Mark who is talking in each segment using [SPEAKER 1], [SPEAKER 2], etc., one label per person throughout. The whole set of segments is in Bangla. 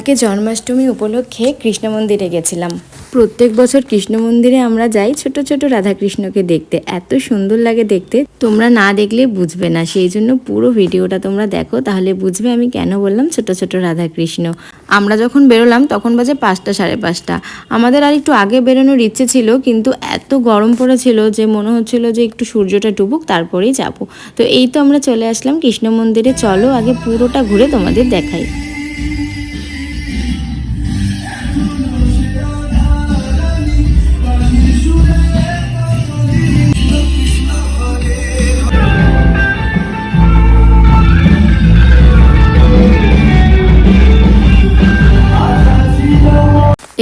[SPEAKER 1] কালকে জন্মাষ্টমী উপলক্ষে কৃষ্ণ মন্দিরে গেছিলাম। প্রত্যেক বছর কৃষ্ণ মন্দিরে আমরা যাই ছোট ছোট রাধাকৃষ্ণকে দেখতে, এত সুন্দর লাগে দেখতে, তোমরা না দেখলে বুঝবে না। সেই জন্য পুরো ভিডিওটা তোমরা দেখো, তাহলে বুঝবে আমি কেন বললাম ছোট ছোট রাধাকৃষ্ণ। আমরা যখন বেরোলাম তখন বাজে 5টা সাড়ে 5টা। আমাদের আর একটু আগে বেরোনোর ইচ্ছে ছিল, কিন্তু এত গরম পড়েছিল যে মনে হচ্ছিল যে একটু সূর্যটা ডুবুক তারপরেই যাব। তো এই তো আমরা চলে আসলাম কৃষ্ণ মন্দিরে। চলো আগে পুরোটা ঘুরে তোমাদের দেখাই।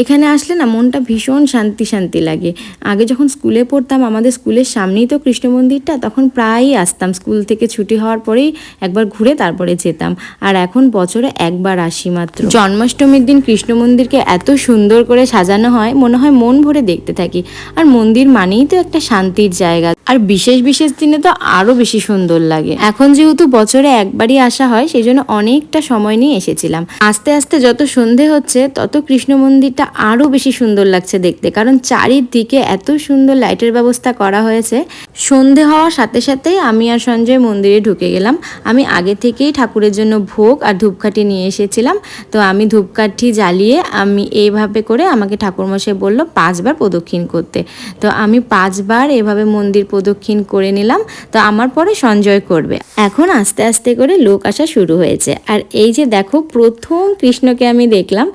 [SPEAKER 1] এখানে আসলে না মনটা ভীষণ শান্তি শান্তি লাগে। আগে যখন স্কুলে পড়তাম, আমাদের স্কুলের সামনেই তো কৃষ্ণ মন্দিরটা, তখন প্রায়ই আসতাম। স্কুল থেকে ছুটি হওয়ার পরেই একবার ঘুরে তারপরে যেতাম। আর এখন বছরে একবার আসি মাত্র। জন্মাষ্টমীর দিন কৃষ্ণ মন্দিরকে এত সুন্দর করে সাজানো হয়, মনে হয় মন ভরে দেখতে থাকি। আর মন্দির মানেই তো একটা শান্তির জায়গা, আর বিশেষ বিশেষ দিনে তো আরো বেশি সুন্দর লাগে। এখন যেহেতু বছরে একবারই আসা হয়, সেই জন্য অনেকটা সময় নিয়ে এসেছিলাম। আস্তে আস্তে যত সন্ধে হচ্ছে তত কৃষ্ণ মন্দিরটা আরো বেশি সুন্দর লাগছে দেখতে, কারণ চারিদিকে এত সুন্দর লাইটের ব্যবস্থা করা হয়েছে। সন্ধে হওয়ার সাথে সাথেই আমি আর সঞ্জয় মন্দিরে ঢুকে গেলাম। আমি আগে থেকেই ঠাকুরের জন্য ভোগ আর ধূপকাঠি নিয়ে এসেছিলাম। তো আমি ধূপকাঠি জ্বালিয়ে আমি এইভাবে করে, আমাকে ঠাকুরমশাই বলল 5 বার প্রদক্ষিণ করতে। তো আমি 5 বার এভাবে মন্দির প্রদক্ষিণ করে নিলাম। তো আমার পরে সঞ্জয় করবে। এখন আস্তে আস্তে করে লোক আসা শুরু হয়েছে। আর এই যে দেখো, প্রথম কৃষ্ণকে আমি দেখলাম,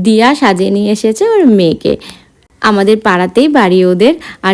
[SPEAKER 1] দিয়া সাজিয়ে নিয়ে এসেছে ওর মেয়েকে। আমাদের পাড়াতেই বাড়ি ওদের। আর